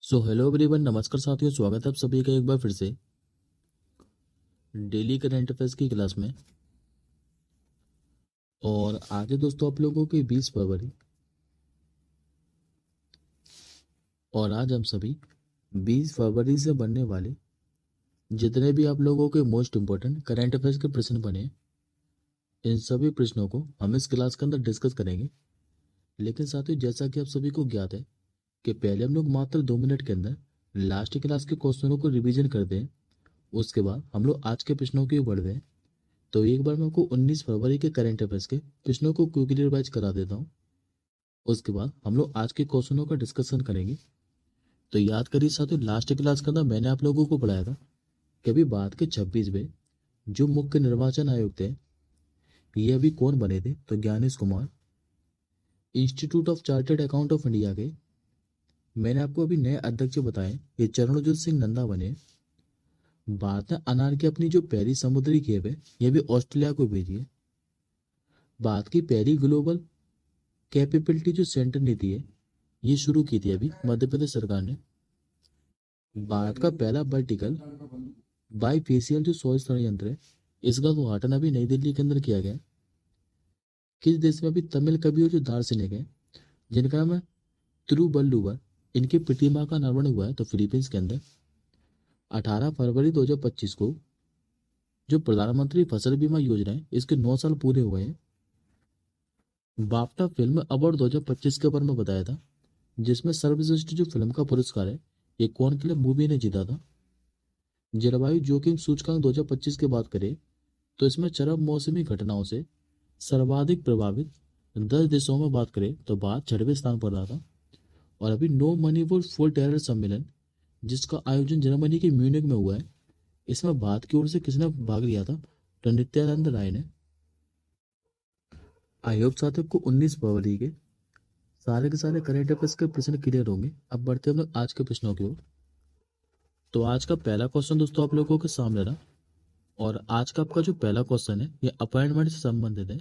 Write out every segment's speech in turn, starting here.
So hello everyone, नमस्कार साथियों। स्वागत है आप सभी का एक बार फिर से डेली करंट अफेयर्स की क्लास में। और आज है दोस्तों आप लोगों की 20 फरवरी। और आज हम सभी 20 फरवरी से बनने वाले जितने भी आप लोगों के मोस्ट इम्पोर्टेंट करंट अफेयर्स के प्रश्न बने, इन सभी प्रश्नों को हम इस क्लास के अंदर डिस्कस करेंगे। लेकिन साथियों, जैसा कि आप सभी को ज्ञात है कि पहले हम लोग मात्र 2 मिनट के अंदर लास्ट क्लास के क्वेश्चनों को रिवीजन करते हैं। उसके बाद हम लोग आज के प्रश्नों की ओर बढ़ते हैं। तो एक बार मैं आपको 19 फरवरी के करंट अफेयर्स के प्रश्नों को क्विकली रिवाइज करा देता हूँ। उसके बाद हम लोग आज के क्वेश्चनों का डिस्कशन करेंगे। तो याद करिए साथियों, लास्ट क्लास के अंदर मैंने आप लोगों को पढ़ाया था कि अभी बाद के 26वें जो मुख्य निर्वाचन आयुक्त थे, ये अभी कौन बने थे? तो Gyanesh Kumar. Institute of Chartered Account of India के मैंने आपको अभी नए अध्यक्ष बताए, ये चरणजीत सिंह नंदा बने। बात है अनार की अपनी जो पहली समुद्री खेप है, ये भी ऑस्ट्रेलिया को भेजी है। बात की पहली ग्लोबल कैपेबिलिटी जो सेंटर नीति है, ये शुरू की थी अभी मध्य प्रदेश सरकार ने। भारत का पहला वर्टिकल बाईफेशियल जो सॉइल षडयंत्र है, इसका उद्घाटन अभी नई दिल्ली के अंदर किया गया। किस देश में अभी तमिल कवि और जो दार्शनिक है जिनका नाम है तिरुवल्लुवर, इनकी प्रतिमा का अनावरण हुआ है? तो फिलीपींस के अंदर 18 फरवरी 2025 को जो प्रधानमंत्री फसल बीमा योजना है, इसके 9 साल पूरे हुए हैं। बाफ्टा फिल्म अवार्ड 2025 के बारे में बताया था, जिसमें सर्वश्रेष्ठ जो फिल्म का पुरस्कार है, ये कौन के लिए मूवी ने जीता था? जलवायु जोखिम सूचकांक 2025 की बात करें तो इसमें चरम मौसमी घटनाओं से सर्वाधिक प्रभावित 10 देशों में बात करें तो भारत 6वें स्थान पर रहा था। और अभी नो मनी फॉर टेरर सम्मेलन, जिसका आयोजन जर्मनी के म्यूनिक में हुआ है, इसमें भारत की ओर से किसने भाग लिया था? तो नित्यानंद राय ने। आई होप साथियों को 19 फरवरी के सारे करंट अफेयर्स के प्रश्न क्लियर होंगे। अब बढ़ते हैं हम लोग आज के प्रश्नों की ओर। तो आज का पहला क्वेश्चन दोस्तों आप लोगों के सामने रहा। और आज का आपका जो पहला क्वेश्चन है, ये अपॉइंटमेंट से संबंधित है।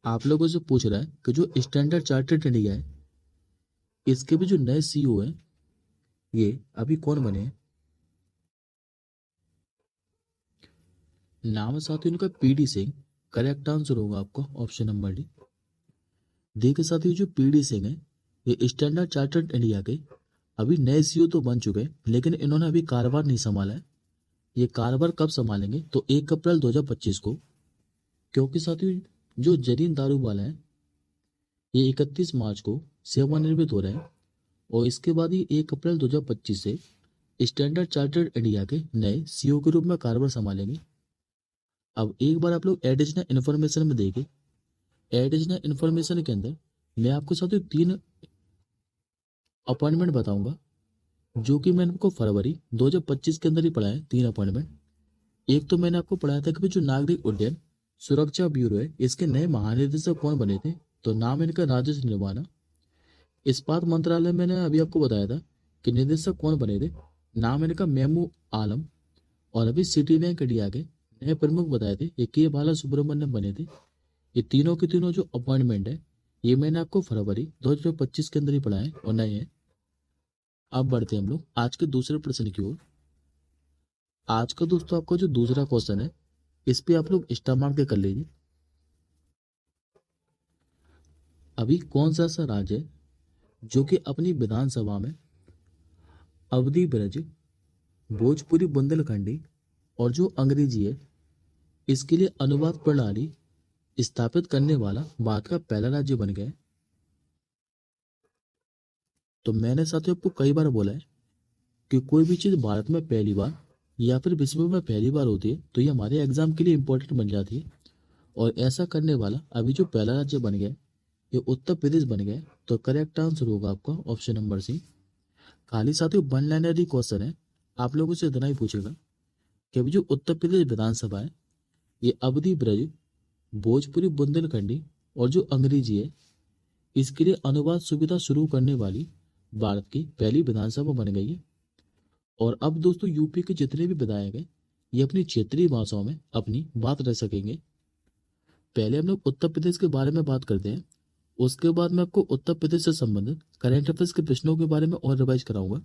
आप लोगों से पूछ रहा है कि जो स्टैंडर्ड चार्टर्ड इंडिया है, इसके भी जो नए सीईओ हैं, ये अभी कौन बने हैं? नाम है साथियों इनका पीडी सिंह। करेक्ट आंसर होगा आपका ऑप्शन नंबर डी। देखिए साथियों, जो पीडी सिंह है, ये स्टैंडर्ड चार्टर्ड इंडिया के अभी नए सीईओ तो बन चुके हैं, लेकिन इन्होंने अभी कारोबार नहीं संभाला है। ये कारोबार कब संभालेंगे? तो 1 अप्रैल 2025 को। क्योंकि साथियों, जो जरीन दारूवाला है, ये 31 मार्च को सेवानिवृत्त हो रहे हैं। और इसके बाद ही 1 अप्रैल 2025 से स्टैंडर्ड चार्टर्ड इंडिया के नए सीईओ के रूप में कारोबार संभालेंगे। अब एक बार आप लोग एडिशनल इन्फॉर्मेशन में देखें। एडिशनल इन्फॉर्मेशन के अंदर मैं आपको साथियों 3 अपॉइंटमेंट बताऊंगा, जो कि मैंने आपको फरवरी 2025 के अंदर ही पढ़ाया है। 3 अपॉइंटमेंट। एक तो मैंने आपको पढ़ाया था कि जो नागरिक उड्डयन सुरक्षा ब्यूरो है, इसके नए महानिदेशक कौन बने थे? तो नाम इनका राजेश निर्वाणा। इस्पात मंत्रालय मैंने अभी आपको बताया था कि निदेशक कौन बने थे? नाम इनका मेमू आलम। और अभी सिटी बैंक इंडिया के नए प्रमुख बताए थे, ये के बाला सुब्रमण्यम बने थे। ये तीनों के तीनों जो अपॉइंटमेंट है, ये मैंने आपको फरवरी 2025 के अंदर ही पढ़ाए और नए हैं। अब बढ़ते हैं हम लोग आज के दूसरे प्रश्न की ओर। आज का दोस्तों आपका जो दूसरा क्वेश्चन है, इस पे आप लोग स्टार मार्क कर लीजिए। अभी कौन सा ऐसा राज्य है जो कि अपनी विधानसभा में अवधि ब्रज, भोजपुरी बुंदेलखंडी और जो अंग्रेजी है, इसके लिए अनुवाद प्रणाली स्थापित करने वाला भारत का पहला राज्य बन गया है? तो मैंने साथियों आपको कई बार बोला है कि कोई भी चीज भारत में पहली बार या फिर विश्व में पहली बार होती है तो ये हमारे एग्जाम के लिए इंपॉर्टेंट बन जाती है। और ऐसा करने वाला अभी जो पहला राज्य बन गया है, ये उत्तर प्रदेश बन गया है। तो करेक्ट आंसर होगा आपका ऑप्शन नंबर सी। खाली साथियों वन लाइनर क्वेश्चन है, आप लोगों से इतना ही पूछेगा कि अभी जो उत्तर प्रदेश विधानसभा है, ये अवधि ब्रज, भोजपुरी बुंदेलखंडी और जो अंग्रेजी है, इसके लिए अनुवाद सुविधा शुरू करने वाली भारत की पहली विधानसभा बन गई है। और अब दोस्तों यूपी के जितने भी विधायक हैं, ये अपनी क्षेत्रीय भाषाओं में अपनी बात रख सकेंगे। पहले हम लोग उत्तर प्रदेश के बारे में बात करते हैं। उसके बाद मैं आपको उत्तर प्रदेश से संबंधित करंट अफेयर्स के प्रश्नों के बारे में और रिवाइज कराऊंगा।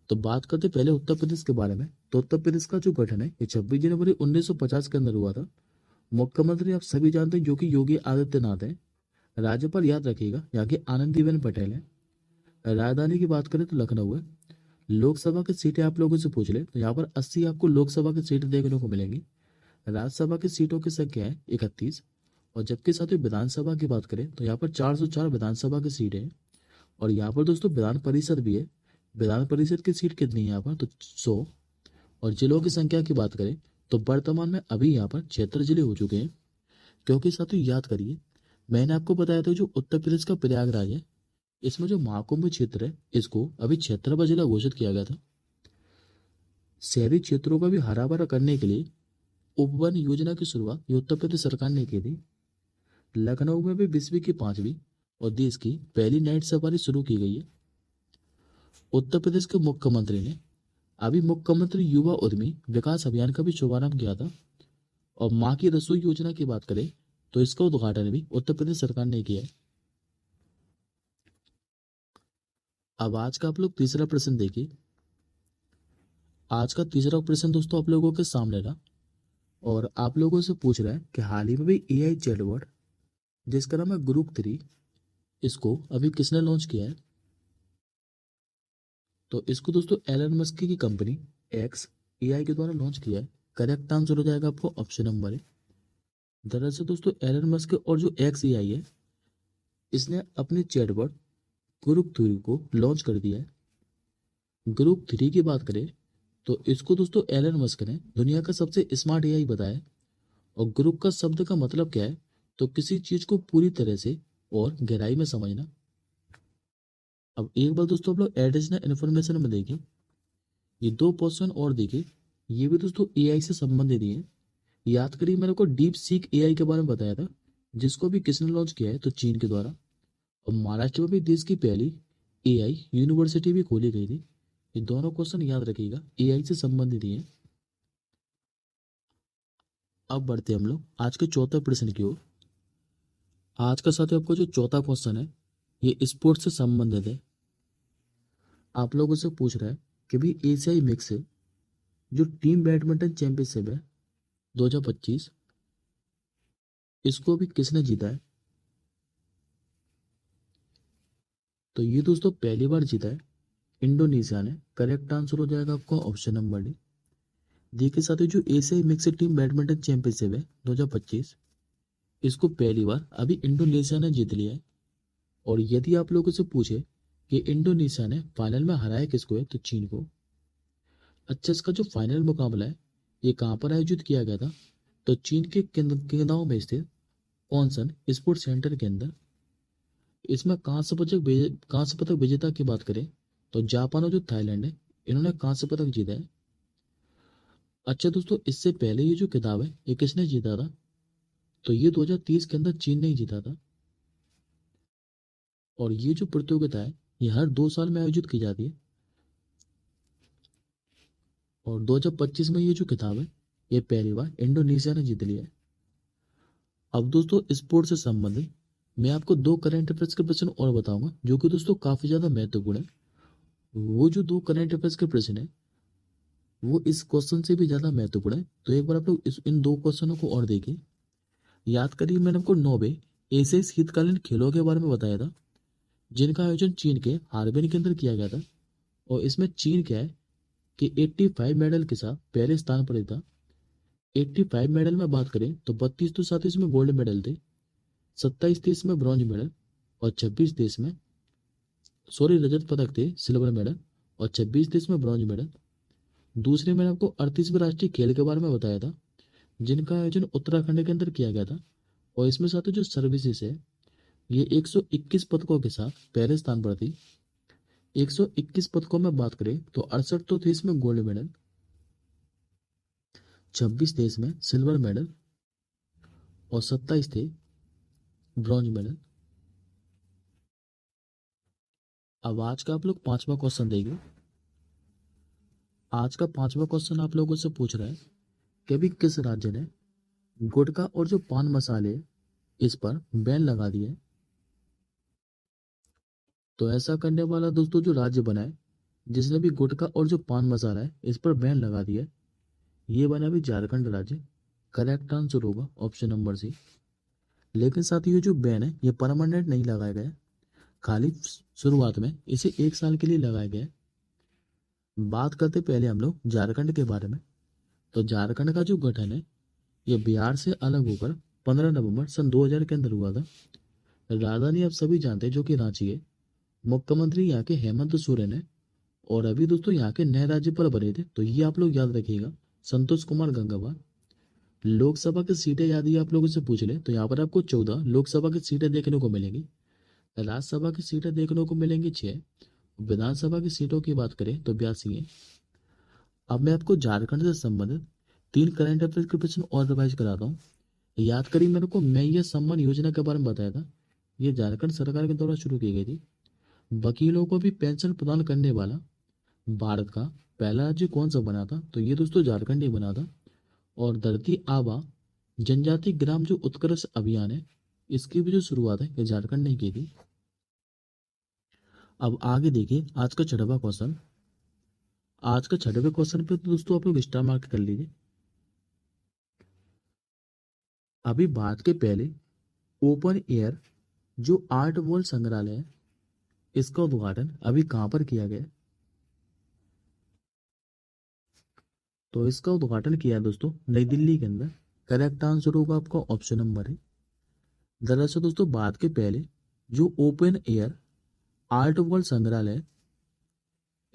तो बात करते पहले उत्तर प्रदेश के बारे में। तो उत्तर प्रदेश का जो गठन है ये 26 जनवरी 1950 के अंदर हुआ था। मुख्यमंत्री आप सभी जानते हैं जो कि योगी आदित्यनाथ है। राज्यपाल याद रखिएगा यहाँ की आनंदीबेन पटेल है। राजधानी की बात करें तो लखनऊ है। लोकसभा की सीटें आप लोगों से पूछ ले तो यहाँ पर 80 आपको लोकसभा की सीटें देखने को मिलेंगी। राज्यसभा की सीटों की संख्या है 31। और जबकि साथ ही विधानसभा की बात करें तो यहाँ पर 404 विधानसभा की सीटें हैं। और यहाँ पर दोस्तों विधान परिषद भी है। विधान परिषद की सीट कितनी है यहाँ पर तो 100। और जिलों की संख्या की बात करें तो वर्तमान में अभी यहाँ पर 76 जिले हो चुके हैं। क्योंकि साथियों याद करिए, मैंने आपको बताया था जो उत्तर प्रदेश का प्रयागराज है, इसमें जो महाकुंभ क्षेत्र है इसको अभी 76वां जिला घोषित किया गया था। शहरी क्षेत्रों का भी हरा भरा करने के लिए उपवन योजना की शुरुआत ये उत्तर प्रदेश सरकार ने की थी। लखनऊ में भी विश्व की 5वीं और देश की पहली नाइट सफारी शुरू की गई है। उत्तर प्रदेश के मुख्यमंत्री ने अभी मुख्यमंत्री युवा उद्यमी विकास अभियान का भी शुभारंभ किया था। और माँ की रसोई योजना की बात करें तो इसका उद्घाटन भी उत्तर प्रदेश सरकार ने किया है। अब आज का आप लोग तीसरा प्रश्न देखिए। आज का तीसरा प्रश्न दोस्तों आप लोगों के सामने रहा और आप लोगों से पूछ रहा है कि हाल ही में भी एआई चैटबॉट जिसका नाम है ग्रुप 3, इसको अभी किसने लॉन्च किया है। तो इसको दोस्तों एलन मस्क की कंपनी एक्स एआई के द्वारा लॉन्च किया है। करेक्ट आंसर हो जाएगा आपको ऑप्शन नंबर ए। दरअसल दोस्तों एलन मस्क और जो एक्स एआई है इसने अपने चैटबॉट ग्रुप 3 को लॉन्च कर दिया है। ग्रुप 3 की बात करें तो इसको दोस्तों एलन मस्क ने दुनिया का सबसे स्मार्ट एआई बताया। और ग्रुप का शब्द का मतलब क्या है तो किसी चीज को पूरी तरह से और गहराई में समझना। अब एक बार दोस्तों आप लोग एडिशनल इन्फॉर्मेशन में देखिए, ये 2 क्वेश्चन और देखिए, ये भी दोस्तों एआई से संबंधित ही है। याद करिए मैंने को डीप सीक एआई के बारे में बताया था जिसको भी किसने लॉन्च किया है तो चीन के द्वारा। और महाराष्ट्र में भी देश की पहली एआई यूनिवर्सिटी भी खोली गई थी। ये दोनों क्वेश्चन याद रखिएगा, एआई से संबंधित ही है। अब बढ़ते हम लोग आज के चौथे प्रश्न की ओर। आज का साथ आपको जो चौथा क्वेश्चन है ये स्पोर्ट्स से संबंधित है। आप लोगों से पूछ रहा है कि भी एशियाई मिक्स है जो टीम बैडमिंटन चैंपियनशिप है 2025, इसको भी किसने जीता है। तो ये दोस्तों पहली बार जीता है इंडोनेशिया ने। करेक्ट आंसर हो जाएगा आपको ऑप्शन नंबर डी। देखिए साथियों जो एशियाई मिक्स टीम बैडमिंटन चैंपियनशिप है 2025, इसको पहली बार अभी इंडोनेशिया ने जीत लिया है। और यदि आप लोगों से पूछे कि इंडोनेशिया ने फाइनल में हराया किसको है तो चीन को। अच्छा इसका जो फाइनल मुकाबला है ये कहाँ पर आयोजित किया गया था तो चीन के किंगदाओ में स्थित ओनसन स्पोर्ट्स सेंटर के अंदर। इसमें कांस्य पदक विजेता की बात करें तो जापान और जो थाईलैंड है इन्होंने कांस्य पदक जीता है। अच्छा दोस्तों इससे पहले ये जो किताब है ये किसने जीता था तो ये 2030 के अंदर चीन ने ही जीता था। और ये जो प्रतियोगिता है ये हर 2 साल में आयोजित की जाती है। और 2025 में ये जो किताब है ये पहली बार इंडोनेशिया ने जीत लिया है। अब दोस्तों स्पोर्ट्स से संबंधित मैं आपको 2 करंट अफेयर्स के प्रश्न और बताऊंगा जो कि दोस्तों काफी ज्यादा महत्वपूर्ण है। वो जो 2 करंट अफेयर्स के प्रश्न है वो इस क्वेश्चन से भी ज्यादा महत्वपूर्ण है। तो एक बार आप लोग इन 2 क्वेश्चनों को और देखिए। याद करिए मैंने आपको 9वें एशियाई शीतकालीन खेलों के बारे में बताया था जिनका आयोजन चीन के हार्बिन के अंदर किया गया था। और इसमें चीन क्या है कि 85 मेडल के साथ पहले स्थान पर ही था। 85 मेडल में बात करें तो 32 तो साथ ही इसमें गोल्ड मेडल थे, 27 थे इसमें ब्रॉन्ज मेडल और 26 थे इसमें रजत पदक थे सिल्वर मेडल और 26 थे इसमें ब्रॉन्ज मेडल। दूसरे मैंने आपको 38वें राष्ट्रीय खेल के बारे में बताया था जिनका आयोजन उत्तराखंड के अंदर किया गया था। और इसमें साथ ही जो सर्विसेज है ये 121 पदकों के साथ पहले स्थान पर थी। 121 पदकों में बात करें तो 68 तो थे इसमें गोल्ड मेडल, 26 थे इसमें सिल्वर मेडल और 27 थे ब्रॉन्ज मेडल। अब आज का आप लोग 5वां क्वेश्चन देंगे। आज का 5वां क्वेश्चन आप लोगों से पूछ रहा है कि अभी किस राज्य ने गुटखा और जो पान मसाले इस पर बैन लगा दिया है। तो ऐसा करने वाला दोस्तों जो राज्य बना है, जिसने भी गुटखा और जो पान मसाला है इस पर बैन लगा दिया है, ये बना भी झारखंड राज्य। करेक्ट आंसर होगा ऑप्शन नंबर सी। लेकिन साथ ही ये जो बैन है ये परमानेंट नहीं लगाया गया है, खाली शुरुआत में इसे 1 साल के लिए लगाया गया है। बात करते पहले हम लोग झारखंड के बारे में। तो झारखंड का जो गठन है ये बिहार से अलग होकर 15 नवंबर सन 2000 के अंदर हुआ था। राजधानी आप सभी जानते हैं जो कि रांची है। मुख्यमंत्री यहाँ के हेमंत सोरेन है। और अभी दोस्तों यहाँ के नए राज्यपाल बने थे, तो ये आप लोग याद रखिएगा, संतोष कुमार गंगवार। लोकसभा की सीटें यदि आप लोगों से पूछ ले तो यहाँ पर आपको 14 लोकसभा की सीटें देखने को मिलेंगी। राज्यसभा की सीटें देखने को मिलेंगी 6। विधानसभा की सीटों की बात करें तो 82 है। अब मैं आपको झारखंड से संबंधित 3 करंट अफेयर्स के प्रश्न और रिवाइज कराता हूँ। याद करिए, मेरे को मैं ये सम्मान योजना के बारे में बताया था। ये झारखंड सरकार के द्वारा शुरू की गई थी। वकीलों को भी पेंशन प्रदान करने वाला भारत का पहला राज्य कौन सा बना था, तो ये दोस्तों झारखंड ही बना था। और धरती आबा जनजाति ग्राम जो उत्कर्ष अभियान है, इसकी भी जो शुरुआत है ये झारखंड ने की थी। अब आगे देखिए आज का 6वां क्वेश्चन। आज का 6वें क्वेश्चन पे तो दोस्तों आप लोग स्टार मार्क कर लीजिए। अभी भारत के पहले ओपन एयर जो आर्ट वॉल संग्रहालय है, इसका उद्घाटन अभी कहाँ पर किया गया है? तो इसका उद्घाटन किया है दोस्तों नई दिल्ली के अंदर। करेक्ट आंसर होगा आपका ऑप्शन नंबर है। दरअसल दोस्तों भारत के पहले जो ओपन एयर आर्ट वर्ल्ड संग्रहालय है,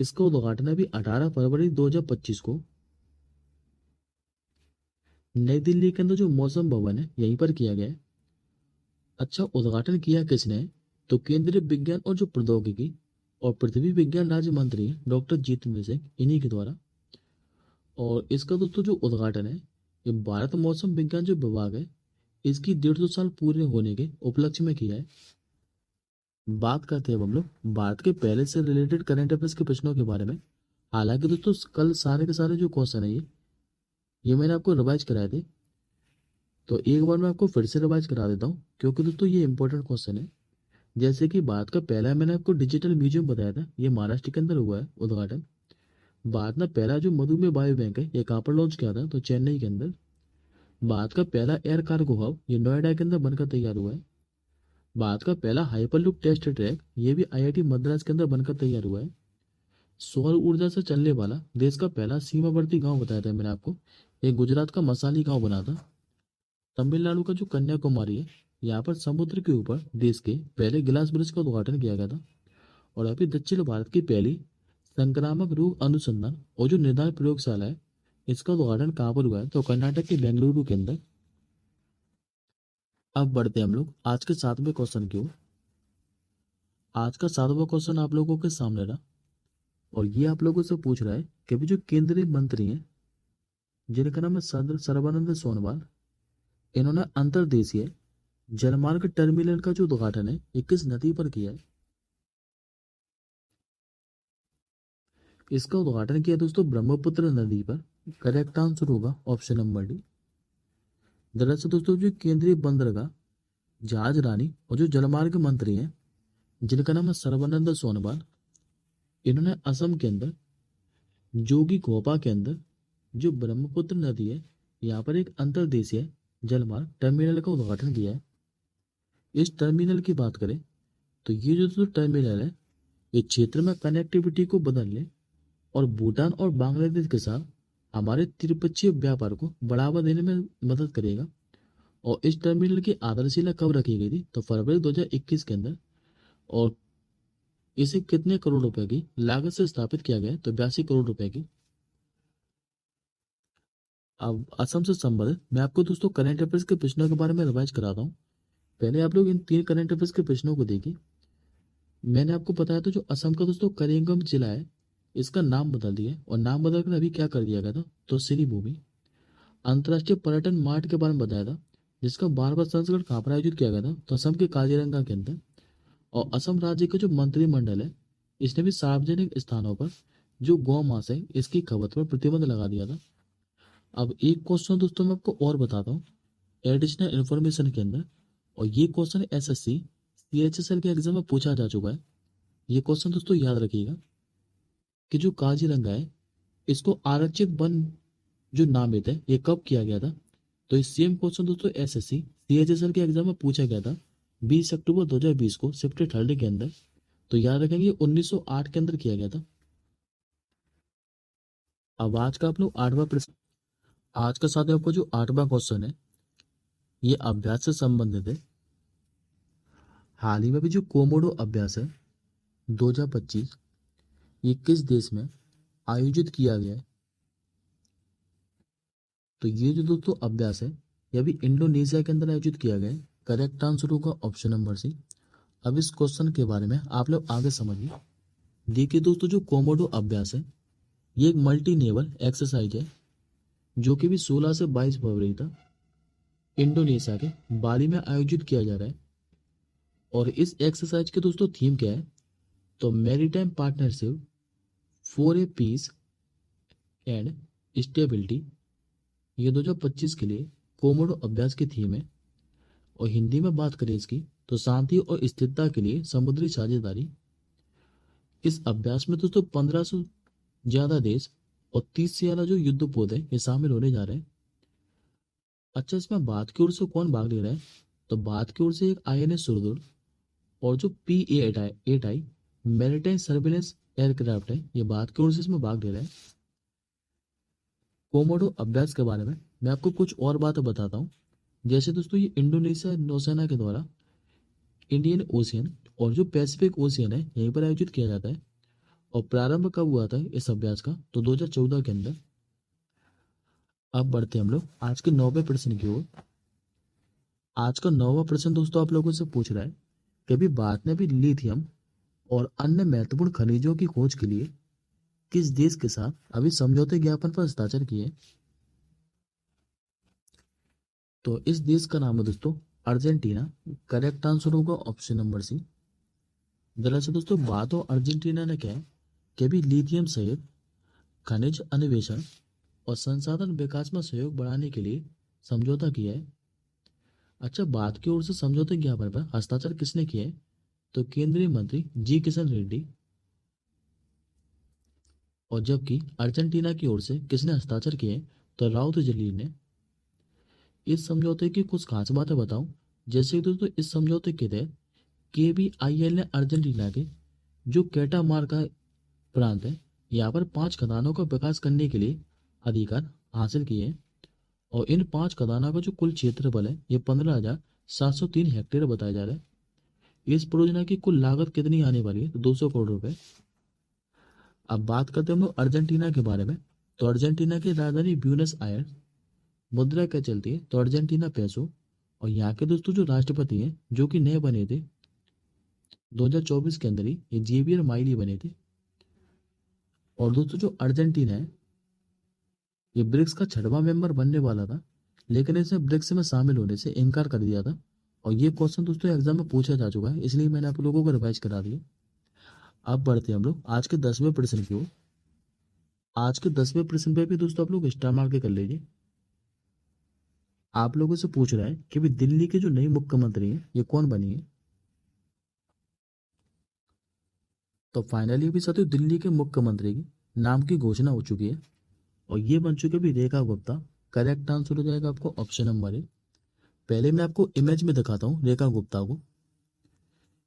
इसका उद्घाटन अभी 18 फरवरी 2025 को नई दिल्ली के अंदर जो मौसम भवन है यहीं पर किया गया है। अच्छा, उद्घाटन किया किसने है? तो केंद्रीय विज्ञान और जो प्रौद्योगिकी और पृथ्वी विज्ञान राज्य मंत्री हैं डॉक्टर जितेंद्र सिंह, इन्हीं के द्वारा। और इसका दोस्तों जो उद्घाटन है ये भारत मौसम विज्ञान जो विभाग है इसकी 150 साल पूरे होने के उपलक्ष्य में किया है। बात करते हैं अब हम लोग भारत के पहले से रिलेटेड करंट अफेयर्स के प्रश्नों के बारे में। हालांकि दोस्तों कल सारे के सारे जो क्वेश्चन है ये मैंने आपको रिवाइज कराए थे, तो एक बार मैं आपको फिर से रिवाइज करा देता हूँ क्योंकि दोस्तों ये इंपॉर्टेंट क्वेश्चन है। जैसे कि भारत का पहला मैंने आपको डिजिटल म्यूजियम बताया था, ये महाराष्ट्र के अंदर हुआ है उद्घाटन। भारत का पहला जो मधुमेह बायो बैंक है ये कहाँ पर लॉन्च किया था, तो चेन्नई के अंदर। भारत का पहला एयर कार्गो हब ये नोएडा के अंदर बनकर तैयार हुआ है। भारत का पहला हाइपरलूप टेस्ट ट्रैक ये भी आईआईटी मद्रास के अंदर बनकर तैयार हुआ है। सौर ऊर्जा से चलने वाला देश का पहला सीमावर्ती गांव बताया था मैंने आपको, एक गुजरात का मसाली गांव बना था। तमिलनाडु का जो कन्याकुमारी है, यहाँ पर समुद्र के ऊपर देश के पहले गिलास ब्रिज का उद्घाटन किया गया था। और अभी दक्षिण भारत की पहली संक्रामक रोग अनुसंधान और जो निदान प्रयोगशाला है, इसका उद्घाटन कहाँ पर हुआ है, तो कर्नाटक के बेंगलुरु के अंदर। अब बढ़ते हैं हम लोग आज के 7वें क्वेश्चन की ओर। आज का 7वां क्वेश्चन आप लोगों के सामने रहा और ये आप लोगों से पूछ रहा है कि अभी जो केंद्रीय मंत्री हैं जिनका नाम है सर्बानंद सोनोवाल, इन्होंने अंतर्देशीय जलमार्ग टर्मिनल का जो उद्घाटन है ये किस नदी पर किया है? इसका उद्घाटन किया दोस्तों ब्रह्मपुत्र नदी पर। करेक्ट आंसर होगा ऑप्शन नंबर डी। दरअसल दोस्तों जो केंद्रीय बंदरगाह जहाज रानी और जो जलमार्ग मंत्री हैं जिनका नाम है सर्बानंद सोनोवाल, इन्होंने असम के अंदर जोगी घोपा के अंदर जो ब्रह्मपुत्र नदी है यहाँ पर एक अंतर्देशीय जलमार्ग टर्मिनल का उद्घाटन किया है। इस टर्मिनल की बात करें तो ये जो टर्मिनल है ये क्षेत्र में कनेक्टिविटी को बदलने और भूटान और बांग्लादेश के साथ हमारे त्रिपक्षीय व्यापार को बढ़ावा देने में मदद करेगा। और इस टर्मिनल की आधारशिला कब रखी गई थी, तो फरवरी 2021 के अंदर। और इसे कितने करोड़ रुपए की लागत से स्थापित किया गया है, तो 82 करोड़ रुपए की। अब असम से संबंधित मैं आपको दोस्तों करंट अफेयर्स के प्रश्नों के बारे में रिवाइज कराता हूँ। पहले आप लोग इन 3 करंट अफेयर्स के प्रश्नों को देखिए। मैंने आपको बताया था जो असम का दोस्तों करीमगंज जिला है इसका नाम बदल दिया है, और नाम बदलकर अभी क्या कर दिया गया था, तो श्री भूमि। अंतर्राष्ट्रीय पर्यटन मार्ट के बारे में बताया था जिसका 12वां संस्करण कहाँ पर आयोजित किया गया था, तो असम के काजीरंगा के अंदर। और असम राज्य का जो मंत्रिमंडल है इसने भी सार्वजनिक स्थानों पर जो गौ मांस है इसकी खपत पर प्रतिबंध लगा दिया था। अब एक क्वेश्चन दोस्तों मैं आपको और बताता हूँ एडिशनल इन्फॉर्मेशन के अंदर, और ये क्वेश्चन एसएससी सीएचएसएल के एग्जाम में पूछा जा चुका है। ये क्वेश्चन दोस्तों याद रखिएगा कि जो काजीरंगा है इसको आरक्षित वन जो नामित है ये कब किया गया था। तो इस सेम क्वेश्चन दोस्तों एसएससी सीएचएसएल के एग्जाम में पूछा गया था 20 अक्टूबर 2020 को शिफ्ट थर्ड के अंदर। तो याद रखेंगे 1908 के अंदर किया गया था। अब आज का आप लोग आठवां प्रश्न, आज का साथ आपको जो आठवां क्वेश्चन है ये अभ्यास से संबंधित है। हाल ही में भी जो कोमोडो अभ्यास है 2025 ये किस देश में आयोजित किया गया है। तो ये जो दोस्तों अभ्यास है ये अभी इंडोनेशिया के अंदर आयोजित किया गया है। करेक्ट आंसर होगा ऑप्शन नंबर सी। अब इस क्वेश्चन के बारे में आप लोग आगे समझिए। देखिए दोस्तों जो कोमोडो अभ्यास है ये एक मल्टी नेवल एक्सरसाइज है जो कि भी 16 से 22 फरवरी तक इंडोनेशिया के बाली में आयोजित किया जा रहा है। और इस एक्सरसाइज के दोस्तों थीम क्या है, तो maritime partnership for a peace and stability. ये 2025 के लिए कोमोडो अभ्यास की थीम है। और हिंदी में बात करें इसकी तो शांति और स्थिरता के लिए समुद्री साझेदारी। इस अभ्यास में दोस्तों 1500 से ज्यादा देश और 30 से ज्यादा जो युद्धपोत है ये शामिल होने जा रहे हैं। अच्छा, इसमें भारत की ओर से कौन भाग ले रहा है, तो भारत की ओर से एक आईएनएस सुरदुर और जो PA-8I मैरीटाइम सर्विलेंस एयरक्राफ्ट है ये भारत की ओर से इसमें भाग ले रहा है। कोमोडो अभ्यास के बारे में मैं आपको कुछ और बातें बताता हूँ। जैसे दोस्तों ये इंडोनेशिया नौसेना के द्वारा इंडियन ओशियन और जो पैसिफिक ओशियन है यहीं पर आयोजित किया जाता है। और प्रारंभ कब हुआ था इस अभ्यास का, तो 2014 के अंदर। अब बढ़ते हैं हम लोग आज के 9वें प्रश्न की ओर। आज का 9वां प्रश्न दोस्तों आप लोगों से पूछ रहा है कि अभी भारत ने भी लिथियम और अन्य महत्वपूर्ण खनिजों की खोज के लिए किस देश के साथ अभी समझौते ज्ञापन पर हस्ताक्षर किए। तो इस देश का नाम है दोस्तों अर्जेंटीना। करेक्ट आंसर होगा ऑप्शन नंबर सी। दरअसल दोस्तों बात हो अर्जेंटीना ने क्या है कि अभी लिथियम सहित खनिज अन्वेषण और संसाधन विकास में सहयोग बढ़ाने के लिए समझौता किया है। अच्छा, भारत की ओर से समझौते ज्ञापन पर हस्ताक्षर किसने किए हैं, तो केंद्रीय मंत्री जी किशन रेड्डी। और जबकि अर्जेंटीना की ओर से किसने हस्ताक्षर किए हैं, तो राउत जलील ने। इस समझौते की कुछ खास बातें बताऊं। जैसे कि दोस्तों इस समझौते के तहत KBIL ने अर्जेंटीना के जो कैटामार्का प्रांत है यहाँ पर 5 खदानों का विकास करने के लिए अधिकार हासिल किए हैं। और इन 5 खदानों का जो कुल क्षेत्रफल है ये 15,703 हेक्टेयर बताया जा रहा है। इस परियोजना की कुल लागत कितनी आने वाली है, तो 200 करोड़ रुपए। अब बात करते हैं हम लोग अर्जेंटीना के बारे में। तो अर्जेंटीना की राजधानी ब्यूनस आयर्स। मुद्रा क्या चलती है, तो अर्जेंटीना पैसो। और यहाँ के दोस्तों जो राष्ट्रपति हैं जो कि नए बने थे 2024 के अंदर ही, ये जेवियर माइली बने थे। और दोस्तों जो अर्जेंटीना है ये ब्रिक्स का 6वां मेंबर बनने वाला था, लेकिन इसने ब्रिक्स में शामिल होने से इनकार कर दिया था। और ये क्वेश्चन दोस्तों एग्जाम में पूछा जा चुका है, इसलिए मैंने आप लोगों को रिवाइज करा दिया। अब बढ़ते हैं हम लोग आज के 10वें प्रश्न की ओर। आज के 10वें प्रश्न पे भी दोस्तों आप लोग स्टार मार के कर लीजिए। आप लोगों से पूछ रहा है कि भी दिल्ली के जो नई मुख्यमंत्री हैं ये कौन बनी है। तो फाइनली भी साथियों दिल्ली के मुख्यमंत्री की नाम की घोषणा हो चुकी है और ये बन चुके भी रेखा गुप्ता। करेक्ट आंसर हो जाएगा आपको ऑप्शन नंबर ए। पहले मैं आपको इमेज में दिखाता हूँ रेखा गुप्ता को।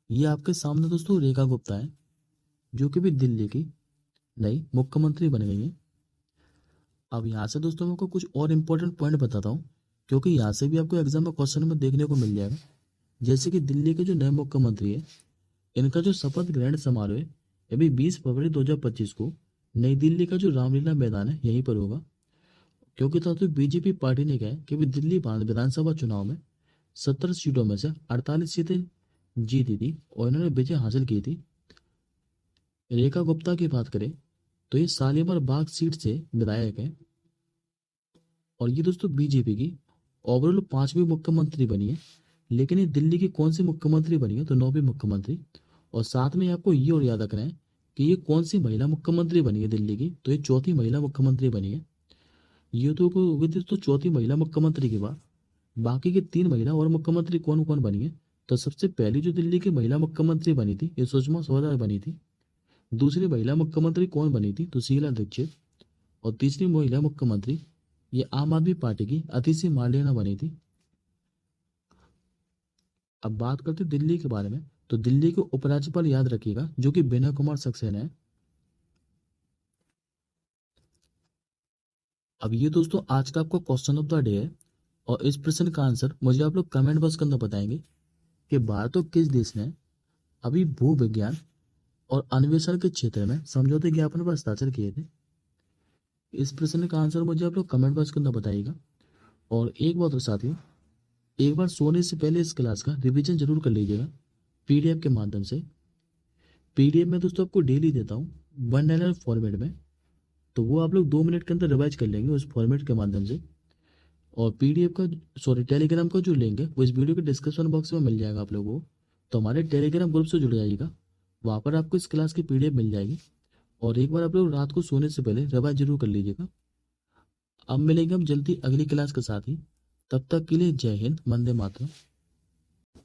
ये आपके सामने दोस्तों रेखा गुप्ता है जो कि भी दिल्ली की नई मुख्यमंत्री बन गई है। अब यहाँ से दोस्तों मैं आपको कुछ और इम्पोर्टेंट पॉइंट बताता हूँ क्योंकि यहाँ से भी आपको एग्जाम में क्वेश्चन में देखने को मिल जाएगा। जैसे कि दिल्ली के जो नए मुख्यमंत्री है इनका जो शपथ ग्रहण समारोह है ये भी 20 फरवरी 2025 को नई दिल्ली का जो रामलीला मैदान है यहीं पर होगा। क्योंकि साथियों बीजेपी पार्टी ने कहा है कि भी दिल्ली विधानसभा चुनाव में 70 सीटों में से 48 सीटें जीती थी और इन्होंने विजय हासिल की थी। रेखा गुप्ता की बात करें तो ये शालीमार बाग सीट से विधायक है और ये दोस्तों बीजेपी की ओवरऑल 5वीं मुख्यमंत्री बनी है। लेकिन ये दिल्ली की कौन सी मुख्यमंत्री बनी है, तो 9वीं मुख्यमंत्री। और साथ में आपको ये और याद रखना है कि ये कौन सी महिला मुख्यमंत्री बनी है दिल्ली की, तो ये चौथी महिला मुख्यमंत्री बनी है। ये तो दोस्तों चौथी महिला मुख्यमंत्री के बाद बाकी के 3 महिला और मुख्यमंत्री कौन कौन बनी है, तो सबसे पहली जो दिल्ली की महिला मुख्यमंत्री बनी थी ये सुषमा स्वराज बनी थी। दूसरी महिला मुख्यमंत्री कौन बनी थी? तो शीला दीक्षित। और तीसरी महिला मुख्यमंत्री ये आम आदमी पार्टी की अतिशी मार्लेना बनी थी। अब बात करते हैं दिल्ली के बारे में। तो दिल्ली के उपराज्यपाल याद रखिएगा जो कि विनय कुमार सक्सेना है। अब ये दोस्तों आज का आपका क्वेश्चन ऑफ द डे है और इस प्रश्न का आंसर मुझे आप लोग कमेंट बॉक्स के अंदर बताएंगे कि भारत और किस देश ने अभी भू विज्ञान और अन्वेषण के क्षेत्र में समझौते ज्ञापन पर हस्ताक्षर किए थे। इस प्रश्न का आंसर मुझे आप लोग कमेंट बॉक्स के अंदर बताइएगा। और एक बात और साथियों, एक बार सोने से पहले इस क्लास का रिवीजन जरूर कर लीजिएगा पीडीएफ के माध्यम से। पीडीएफ में दोस्तों आपको डेली देता हूँ 1 फॉर्मेट में, तो वो आप लोग 2 मिनट के अंदर रिवाइज कर लेंगे उस फॉर्मेट के माध्यम से। और पीडीएफ का टेलीग्राम का जो लिंक है वो इस वीडियो के डिस्क्रिप्शन बॉक्स में मिल जाएगा आप लोगों को। तो हमारे टेलीग्राम ग्रुप से जुड़ जाइएगा, वहाँ पर आपको इस क्लास की पीडीएफ मिल जाएगी। और एक बार आप लोग रात को सोने से पहले रिवाइज जरूर कर लीजिएगा। अब मिलेंगे हम जल्दी अगली क्लास के साथ ही, तब तक के लिए जय हिंद, वंदे मातरम।